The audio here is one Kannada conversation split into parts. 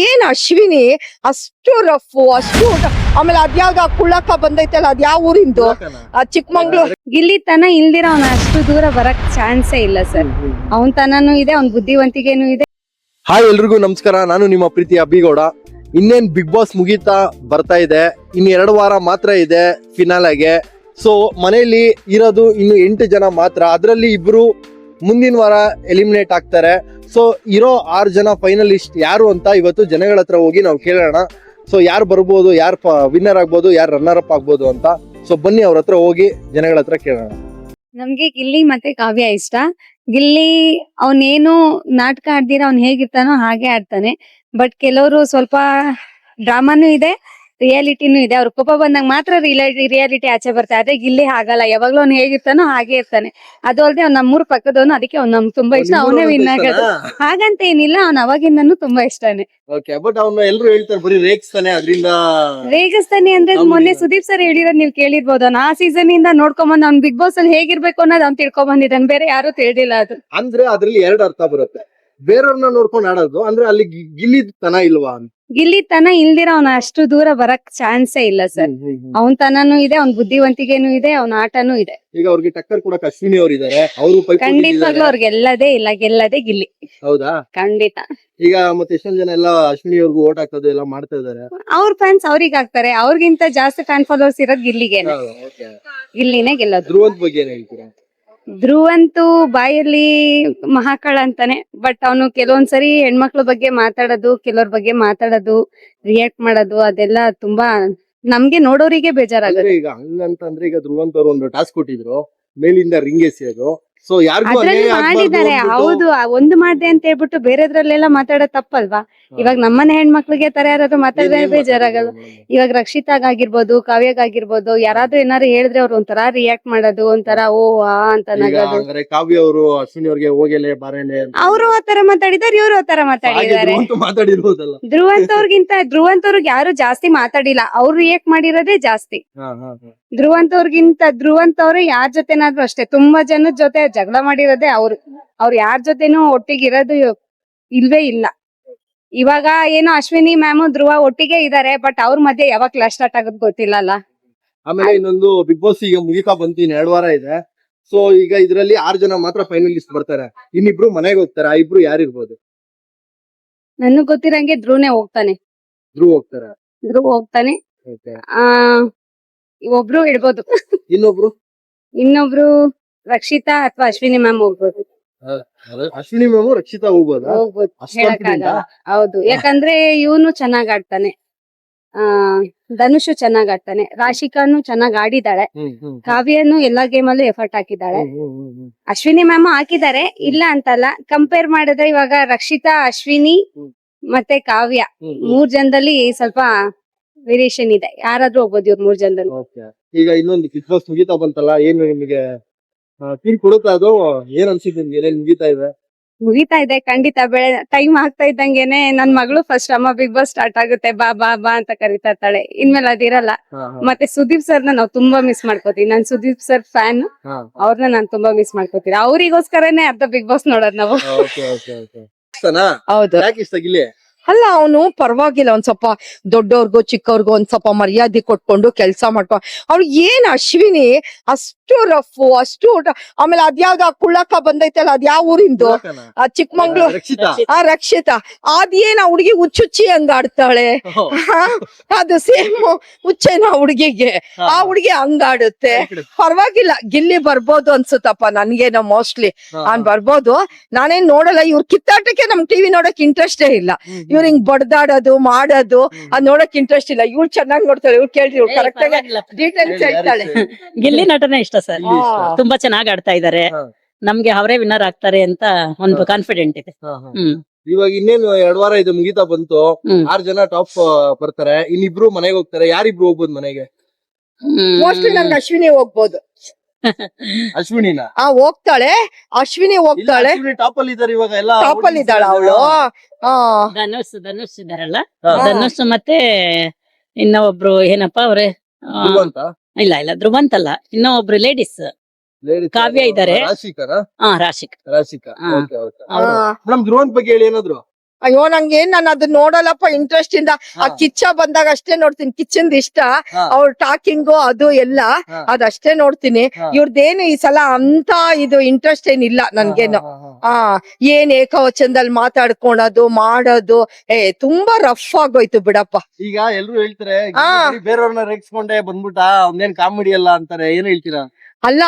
ಏನ್ ಅಶ್ವಿನಿ ಅಷ್ಟು ರಫ್ ಅಷ್ಟು ಆಮೇಲೆ ಅದ್ಯಾವ್ದು ಆ ಕುಳ್ಳಕ್ಕ ಬಂದೈತಲ್ಲ ಅದ್ ಯಾವ ಊರಿಂದು ಆ ಚಿಕ್ಕಮಂಗ್ಳೂರ್ ಗಿಲ್ಲಿ ತನ ಇಲ್ದಿರ ಅವ್ನ ಅಷ್ಟು ದೂರ ಬರಕ್ ಚಾನ್ಸೇ ಇಲ್ಲ ಸರ್. ಅವನ್ ತನನೂ ಇದೆ, ಅವ್ನ್ ಬುದ್ಧಿವಂತಿಕೆನೂ ಇದೆ. ಹಾಯ್ ಎಲ್ರಿಗೂ ನಮಸ್ಕಾರ. ನಾನು ನಿಮ್ಮ ಪ್ರೀತಿ ಅಬ್ಬಿಗೌಡ. ಇನ್ನೇನ್ ಬಿಗ್ ಬಾಸ್ ಮುಗೀತಾ ಬರ್ತಾ ಇದೆ. ಇನ್ನು 2 ವಾರ ಮಾತ್ರ ಇದೆ ಫಿನಾಲೆಗೆ. ಸೊ ಮನೆಯಲ್ಲಿ ಇರೋದು ಇನ್ನು 8 ಜನ ಮಾತ್ರ. ಅದರಲ್ಲಿ ಇಬ್ರು ಮುಂದಿನ ವಾರ ಎಲಿಮಿನೇಟ್ ಆಗ್ತಾರೆ. ಸೊ ಇರೋ 6 ಜನ ಫೈನಲಿಸ್ಟ್ ಯಾರು ಅಂತ ಇವತ್ತು ಜನಗಳ ಹತ್ರ ಹೋಗಿ ನಾವು ಕೇಳೋಣ. ಸೊ ಯಾರು ಬರ್ಬೋದು, ಯಾರು ವಿನ್ನರ್ ಆಗ್ಬೋದು, ಯಾರು ರನ್ನರ್ ಅಪ್ ಆಗ್ಬೋದು ಅಂತ. ಸೊ ಬನ್ನಿ ಅವ್ರ ಹತ್ರ ಹೋಗಿ ಜನಗಳ ಹತ್ರ ಕೇಳೋಣ. ನಮ್ಗೆ ಗಿಲ್ಲಿ ಮತ್ತೆ ಕಾವ್ಯ ಇಷ್ಟ. ಗಿಲ್ಲಿ ಅವನೇನು ನಾಟಕ ಆಡ್ದಿರ ಅವ್ನ್ ಹೇಗಿರ್ತಾನೋ ಹಾಗೆ ಆಡ್ತಾನೆ. ಬಟ್ ಕೆಲವರು ಸ್ವಲ್ಪ ಡ್ರಾಮಾನು ಇದೆ, ರಿಯಾಲಿಟಿನೂ ಇದೆ. ಅವ್ರ ಕೋಪ ಬಂದಾಗ ಮಾತ್ರ ರಿಯಾಲಿಟಿ ಆಚೆ ಬರ್ತಾರೆ. ಆದ್ರೆ ಗಿಲ್ಲಿ ಹಾಗಲ್ಲ, ಯಾವಾಗ್ಲೂ ಅವ್ನು ಹೇಗಿರ್ತಾನೋ ಹಾಗೆ ಇರ್ತಾನೆ. ಅದು ಅಲ್ಲದೆ ಅವ್ನ ನಮ್ಮೂರ್ ಪಕ್ಕದವನು, ಅದಕ್ಕೆ ಅವ್ನು ನಮ್ಗೆ ತುಂಬಾ ಇಷ್ಟ. ಅವನೇ ವಿನ್ ಆಗೋದು ಹಾಗಂತ ಏನಿಲ್ಲ, ಅವ್ನ ಅವಾಗಿಂದನು ತುಂಬಾ ಇಷ್ಟನೇ. ಓಕೆ, ಬಟ್ ಅವ್ನ ಎಲ್ರು ಹೇಳ್ತಾರೆ ಬರೀ ರೇಗಿಸ್ತಾನೆ, ಅದರಿಂದ ರೇಗಿಸ್ತಾನೆ ಅಂದ್ರೆ ಮೊನ್ನೆ ಸುದೀಪ್ ಸರ್ ಹೇಳಿರೋದ್ ನೀವ್ ಕೇಳಿರ್ಬೋದು. ಅವ್ನು ಆ ಸೀಸನ್ ಇಂದ ನೋಡ್ಕೊಂಬಂದ್ ಅವ್ನ್ ಬಿಗ್ ಬಾಸ್ ಅಲ್ಲಿ ಹೇಗಿರ್ಬೇಕು ಅನ್ನೋದು ಅವ್ನು ತಿಳ್ಕೊಂಬಂದಿದ್ದಾನೆ. ಬೇರೆ ಯಾರು ತಿಳಿದಿಲ್ಲ ಅದು. ಅಂದ್ರೆ ಅದ್ರಲ್ಲಿ 2 ಅರ್ಥ ಬರುತ್ತೆ. ಬೇರೆಯವ್ರನ್ನ ನೋಡ್ಕೊಂಡು ಆಡೋದು ಅಂದ್ರೆ ಅಲ್ಲಿ ಗಿಲ್ಲಿದ್ ತನ ಇಲ್ವಾ ಅಂತ. ಗಿಲ್ಲಿ ತನ ಇಲ್ದಿರ ಅವ್ನ ಅಷ್ಟು ದೂರ ಬರಕ್ ಚಾನ್ಸೇ ಇಲ್ಲ ಸರ್. ಅವನ್ ತನನೂ ಇದೆ, ಅವ್ನ್ ಬುದ್ಧಿವಂತಿಕೆನೂ ಇದೆ, ಅವ್ನ ಆಟನೂ ಇದೆ. ಈಗ ಅವ್ರಿಗೆ ಟಕ್ಕರ್ ಕೊಡಕ್ ಅಶ್ವಿನಿ ಅವ್ರು ಇದಾರೆ. ಅವರು ಖಂಡಿತವಾಗ್ಲೂ ಅವ್ರಿಗೆ ಗೆಲ್ಲದೇ ಇಲ್ಲ, ಗೆಲ್ಲದೇ ಗಿಲ್ಲಿ. ಹೌದಾ? ಖಂಡಿತ. ಈಗ ಮತ್ತೆ ಎಷ್ಟೊಂದ್ ಜನ ಎಲ್ಲ ಅಶ್ವಿನಿ ಅವ್ರಿಗೂ ಓಟ್ ಹಾಕೋದು ಎಲ್ಲ ಮಾಡ್ತಾ ಇದಾರೆ. ಅವ್ರ ಫ್ಯಾನ್ಸ್ ಅವ್ರಿಗೆ ಆಗ್ತಾರೆ. ಅವ್ರಿಗಿಂತ ಜಾಸ್ತಿ ಫ್ಯಾನ್ ಫಾಲೋವರ್ಸ್ ಇರೋದ್ ಗಿಲ್ಲಿಗೇನೆ. ಗಿಲ್ಲಿನೇ ಗೆಲ್ಲೋದು. ಧ್ರುವಂತ್ ಬಗ್ಗೆ ಏನ್ ಹೇಳ್ತೀರಾ? ಧ್ರುವಂತೂ ಬಾಯಲ್ಲಿ ಮಹಾಕಳ ಅಂತಾನೆ. ಬಟ್ ಅವನು ಕೆಲವೊಂದ್ಸರಿ ಹೆಣ್ಮಕ್ಳ ಬಗ್ಗೆ ಮಾತಾಡೋದು, ಕೆಲವ್ರ ಬಗ್ಗೆ ಮಾತಾಡೋದು, ರಿಯಾಕ್ಟ್ ಮಾಡೋದು, ಅದೆಲ್ಲ ತುಂಬಾ ನಮ್ಗೆ ನೋಡೋರಿಗೆ ಬೇಜಾರಾಗುತ್ತೆ. ಅಂದ್ರೆ ಈಗ ಹಂಗಂತಂದ್ರೆ ಈಗ ಧ್ರುವಂತ್ ಅವ್ರು ಒಂದು ಟಾಸ್ಕ್ ಕೊಟ್ಟಿದ್ರು, ಮೇಲಿಂದ ರಿಂಗ್ ಎಸೆಯೋದು. ಸೊ ಯಾರಿಗೂ ಅದ್ರಲ್ಲಿ ಮಾಡಿದ್ದಾರೆ. ಹೌದು, ಒಂದು ಮಾಡ್ದೆ ಅಂತ ಹೇಳ್ಬಿಟ್ಟು ಬೇರೆದ್ರಲ್ಲೆಲ್ಲ ಮಾತಾಡೋದ್ ತಪ್ಪಲ್ವಾ? ಇವಾಗ ನಮ್ಮನೆ ಹೆಣ್ಮಕ್ಳಿಗೆ ತರ ಯಾರಾದ್ರೂ ಮಾತಾಡಿದ್ರೆ ಬೇಜಾರಾಗಲ್ಲ. ಇವಾಗ ರಕ್ಷಿತಾಗಿರ್ಬೋದು, ಕಾವ್ಯಗಾಗಿರ್ಬೋದು, ಯಾರಾದ್ರೂ ಏನಾರು ಹೇಳಿದ್ರೆ ಅವ್ರು ಒಂಥರ ರಿಯಾಕ್ಟ್ ಮಾಡೋದು, ಒಂಥರ ಓ ಆ ಅಂತ ನಗೋದು. ಕಾವ್ಯ ಅವರು ಅಶ್ವಿನಿ ಅವ್ರಿಗೆ ಹೋಗಲೆ ಬಾರೇಲೆ ಅವರು ಆತರ ಮಾತಾಡಿದಾರೆ, ಇವ್ರು ಆತರ ಮಾತಾಡಿದ್ದಾರೆ. ಮಾತಾಡಿರ್ಬೋದಲ್ಲ. ಧ್ರುವಂತ್ ಅವ್ರಿಗೆ ಯಾರು ಜಾಸ್ತಿ ಮಾತಾಡಿಲ್ಲ, ಅವ್ರು ರಿಯಾಕ್ಟ್ ಮಾಡಿರೋದೇ ಜಾಸ್ತಿ. ಧ್ರುವಂತ್ ಅವ್ರು ಯಾರ ಜೊತೆನಾದ್ರೂ ಅಷ್ಟೇ, ತುಂಬಾ ಜನದ ಜೊತೆ ಜಗಳ ಮಾಡಿರೋದೇ ಅವ್ರು ಯಾರ ಜೊತೆನೂ ಒಟ್ಟಿಗಿರೋದು ಇಲ್ವೇ ಇಲ್ಲ. ಇವಾಗ ಏನೋ ಅಶ್ವಿನಿ ಮ್ಯಾಮ್ ಧ್ರುವ ಒಟ್ಟಿಗೆ ಇದಾರೆ, ಬಟ್ ಅವ್ರ ಮಧ್ಯೆ ಯಾವಾಗ ಕ್ಲಾಶ್ ಸ್ಟಾರ್ಟ್ ಆಗೋದು ಗೊತ್ತಿಲ್ಲ ಅಲ್ಲ. ಆಮೇಲೆ ಇನ್ನೊಂದು ಬಿಗ್ ಬಾಸ್ ಈಗ ಮುಗಿತಾ ಬಂತು, 2 ವಾರ ಇದೆ. ಸೊ ಈಗ ಇದ್ರಲ್ಲಿ 6 ಜನ ಮಾತ್ರ ಫೈನಲಿಸ್ಟ್ ಬರ್ತಾರೆ. ಇನ್ನಿಬ್ರು ಮನೆಗೆ ಹೋಗ್ತಾರೆ. ಆ ಇಬ್ರು ಯಾರಿರ್ಬೋದು? ನನಗ್ ಗೊತ್ತಿರಂಗೆ ಧ್ರುವನೇ ಹೋಗ್ತಾನೆ. ಧ್ರುವ ಹೋಗ್ತಾರೆ. ಧ್ರುವ ಹೋಗ್ತಾನೆ. ಒಬ್ರು ಇಡ್ಬೋದು. ಇನ್ನೊಬ್ರು ರಕ್ಷಿತಾ ಅಥವಾ ಅಶ್ವಿನಿ ಮ್ಯಾಮ್ ಹೋಗ್ಬೋದು. ಅಶ್ವಿನಿ ಮ್ಯಾಮ್ ರಕ್ಷಿತಾ ಹೋಗ್ಬೋದು. ಹೇಳಕ್ಕಾಗಲ್ಲ. ಹೌದು, ಯಾಕಂದ್ರೆ ಇವನು ಚೆನ್ನಾಗ್ ಆಡ್ತಾನೆ, ಧನುಷ್ ಚೆನ್ನಾಗ್ ಆಡ್ತಾನೆ, ರಾಶಿಕಾನು ಚೆನ್ನಾಗ್ ಆಡಿದಾಳೆ, ಕಾವ್ಯನು ಎಲ್ಲಾ ಗೇಮ್ ಅಲ್ಲೂ ಎಫರ್ಟ್ ಹಾಕಿದ್ದಾಳೆ. ಅಶ್ವಿನಿ ಮ್ಯಾಮ್ ಹಾಕಿದ್ದಾರೆ, ಇಲ್ಲ ಅಂತಲ್ಲ. ಕಂಪೇರ್ ಮಾಡಿದ್ರೆ ಇವಾಗ ರಕ್ಷಿತಾ, ಅಶ್ವಿನಿ ಮತ್ತೆ ಕಾವ್ಯ 3 ಜನದಲ್ಲಿ ಸ್ವಲ್ಪ ವೇರಿಯೇಷನ್ ಇದೆ. ಯಾರಾದ್ರೂ ಹೋಗ್ಬೋದು ಇವ್ರು 3 ಜನದಲ್ಲಿ. ಈಗ ಇನ್ನೊಂದು ಬಿಗ್ ಬಾಸ್ ಮುಗಿತಾ ಬಂತಲ್ಲ, ಏನು ನಿಮಗೆ ಫೀಲ್ ಕೊಡುತ್ತಾ? ಅದು ಏನ್ ಅನ್ಸಿತ್ತು ನಿಮ್ಗೆ? ಮುಗಿತಾ ಇದೆ? ಮುಗಿತಾ ಇದೆ ಖಂಡಿತ. ಟೈಮ್ ಆಗ್ತಾ ಇದ್ದಂಗೆನೆ ನನ್ ಮಗಳು ಫಸ್ಟ್ ಅಮ್ಮ ಬಿಗ್ ಬಾಸ್ ಸ್ಟಾರ್ಟ್ ಆಗುತ್ತೆ, ಬಾ ಬಾ ಬಾ ಅಂತ ಕರಿತಾ ಇರ್ತಾಳೆ. ಇನ್ಮೇಲೆ ಅದಿರಲ್ಲ. ಮತ್ತೆ ಸುದೀಪ್ ಸರ್ನ ನಾವು ತುಂಬಾ ಮಿಸ್ ಮಾಡ್ಕೋತೀವಿ. ನಾನ್ ಸುದೀಪ್ ಸರ್ ಫ್ಯಾನ್, ಅವ್ರನ್ನ ನಾನ್ ತುಂಬಾ ಮಿಸ್ ಮಾಡ್ಕೋತೀನಿ. ಅವ್ರಿಗೋಸ್ಕರನೇ ಅರ್ಧ ಬಿಗ್ ಬಾಸ್ ನೋಡೋದ್ ನಾವು. ಹೌದು. ಯಾಕೆ ಇಷ್ಟ ಗಿಲ್ಲಿ? ಅಲ್ಲ, ಅವನು ಪರವಾಗಿಲ್ಲ, ಒಂದ್ ಸ್ವಲ್ಪ ದೊಡ್ಡವ್ರಿಗೂ ಚಿಕ್ಕವ್ರಿಗೂ ಒಂದ್ ಸ್ವಲ್ಪ ಮರ್ಯಾದೆ ಕೊಟ್ಕೊಂಡು ಕೆಲ್ಸ ಮಾಡ್ಕೊ. ಅವ್ರು ಏನ್ ಅಶ್ವಿನಿ ಅಷ್ಟು ರಫ್ ಅಷ್ಟು ಆಮೇಲೆ ಅದ್ಯಾವ್ದು ಆ ಕುಳ್ಳಕ್ಕ ಬಂದೈತಲ್ಲ ಅದ್ ಯಾವ ಊರಿಂದು ಆ ಚಿಕ್ಕಮಂಗ್ಳೂರ್ ಆ ರಕ್ಷಿತಾ, ಅದೇನ ಹುಡುಗಿ ಹುಚ್ಚುಚ್ಚಿ ಹಂಗ ಆಡ್ತಾಳೆ. ಅದು ಸೇಮ್ ಹುಚ್ಚೇನ ಹುಡುಗಿಗೆ, ಆ ಹುಡುಗಿ ಹಂಗಾಡುತ್ತೆ. ಪರವಾಗಿಲ್ಲ, ಗಿಲ್ಲಿ ಬರ್ಬೋದು ಅನ್ಸುತ್ತಪ್ಪ ನನ್ಗೇನೋ. ಮೋಸ್ಟ್ಲಿ ಅವ್ನ್ ಬರ್ಬೋದು. ನಾನೇನ್ ನೋಡಲ್ಲ. ಇವ್ರ ಕಿತ್ತಾಟಕ್ಕೆ ನಮ್ ಟಿವಿ ನೋಡಕ್ ಇಂಟ್ರೆಸ್ಟೇ ಇಲ್ಲ. ಇವ್ರ ಹಿಂಗ್ ಬಡ್ದಾಡೋದು ಮಾಡೋದು ಅದ್ ನೋಡಕ್ ಇಂಟ್ರೆಸ್ಟ್ ಇಲ್ಲ. ಇವ್ಳು ಚೆನ್ನಾಗಿ ನೋಡ್ತಾಳೆ. ಇವ್ಳು ಕೇಳ್ರಿ, ಇವ್ಳು ಕರೆಕ್ಟ್ ಆಗಿ ಡೀಟೇಲ್ಸ್ ಹೇಳ್ತಾಳೆ. ಗಿಲ್ಲಿ ನಟನೆ ಇಷ್ಟ ಸರ್. ತುಂಬಾ ಚೆನ್ನಾಗಿ ಆಡ್ತಾ ಇದಾರೆ. ನಮ್ಗೆ ಅವರೇ ವಿನ್ನರ್ ಆಗ್ತಾರೆ ಅಂತ ಒಂದು ಕಾನ್ಫಿಡೆಂಟ್ ಇದೆ. ಇವಾಗ ಇನ್ನೇನು 2 ವಾರ ಇದು ಮುಗಿತಾ ಬಂತು. 6 ಜನ ಟಾಪ್ ಬರ್ತಾರೆ. ಇನ್ನಿಬ್ರು ಮನೆಗೆ ಹೋಗ್ತಾರೆ. ಯಾರಿಬ್ರು ಹೋಗ್ಬೋದು ಮನೆಗೆ? ಮೋಸ್ಟ್ಲಿ ನಂಗೆ ಅಶ್ವಿನಿ ಹೋಗ್ಬೋದು. ಅಶ್ವಿನಿನ ಹೋಗ್ತಾಳೆ. ಅಶ್ವಿನಿ ಹೋಗ್ತಾಳೆ. ಟಾಪ್ ಅಲ್ಲಿ ಇದಾರೆ ಇವಾಗ ಎಲ್ಲ. ಟಾಪ್ ಅಲ್ಲಿ ಇದ್ದಾಳ ಅವಳು. ಧನುಷ್ ಇದಾರಲ್ಲ, ಧನುಷ್ ಮತ್ತೆ ಇನ್ನ ಒಬ್ರು ಏನಪ್ಪಾ ಅವ್ರೆ, ಇಲ್ಲ ಧ್ರುವಂತ್ ಅಲ್ಲ, ಇನ್ನೂ ಒಬ್ರು ಲೇಡೀಸ್ ಕಾವ್ಯ ಇದಾರೆ. ರಾಶಿಕಾ. ರಾಶಿಕ್. ಮೇಡಮ್ ಧ್ರುವಂತ್ ಬಗ್ಗೆ ಹೇಳಿ ಏನಾದ್ರು. ಅಯ್ಯೋ ನಂಗೇನ್ ನಾನು ಅದನ್ನ ನೋಡಲ್ಲಪ್ಪ ಇಂಟ್ರೆಸ್ಟ್ ಇಂದ. ಆ ಕಿಚ್ಚ ಬಂದಾಗ ಅಷ್ಟೇ ನೋಡ್ತೀನಿ, ಕಿಚ್ಚಂದ್ ಇಷ್ಟ, ಅವ್ರ ಟಾಕಿಂಗು ಅದು ಎಲ್ಲ ಅದಷ್ಟೇ ನೋಡ್ತೀನಿ. ಇವ್ರದ್ದೇನು ಈ ಸಲ ಅಂತ ಇದು ಇಂಟ್ರೆಸ್ಟ್ ಏನಿಲ್ಲ ನನ್ಗೇನು. ಏನ್ ಏಕವಚನದಲ್ಲಿ ಮಾತಾಡ್ಕೊಳೋದು ಮಾಡೋದು ತುಂಬಾ ರಫ್ ಆಗೋಯ್ತು ಬಿಡಪ್ಪ. ಈಗ ಎಲ್ರು ಹೇಳ್ತಾರೆ ಬೇರೆಯವ್ರನ್ನ ರೇಗಿಸ್ಕೊಂಡೆ ಬಂದ್ಬಿಟ್ಟ ಅವ್ನೇನ್ ಕಾಮಿಡಿ ಅಲ್ಲ ಅಂತಾರೆ, ಏನ್ ಹೇಳ್ತೀರಾ? ಅಲ್ಲ,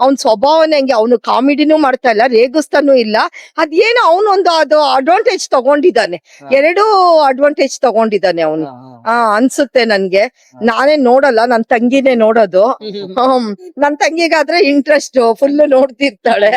ಅವ್ನ್ ಸ್ವಭಾವನೇ ಹಂಗೆ. ಅವನು ಕಾಮಿಡಿನೂ ಮಾಡ್ತಾ ಇಲ್ಲ, ರೇಗಿಸ್ತಾನೂ ಇಲ್ಲ. ಅದೇನೋ ಅವನೊಂದು ಅದು ಅಡ್ವಾಂಟೇಜ್ ತಗೊಂಡಿದ್ದಾನೆ, ಎರಡೂ ಅಡ್ವಾಂಟೇಜ್ ತಗೊಂಡಿದ್ದಾನೆ ಅವನು. ಅನ್ಸುತ್ತೆ ನನ್ಗೆ. ನಾನೇ ನೋಡಲ್ಲ, ನನ್ ತಂಗಿನೇ ನೋಡೋದು. ನನ್ ತಂಗಿಗಾದ್ರೆ ಇಂಟ್ರೆಸ್ಟ್ ಫುಲ್ ನೋಡ್ತಿರ್ತಾಳೆ.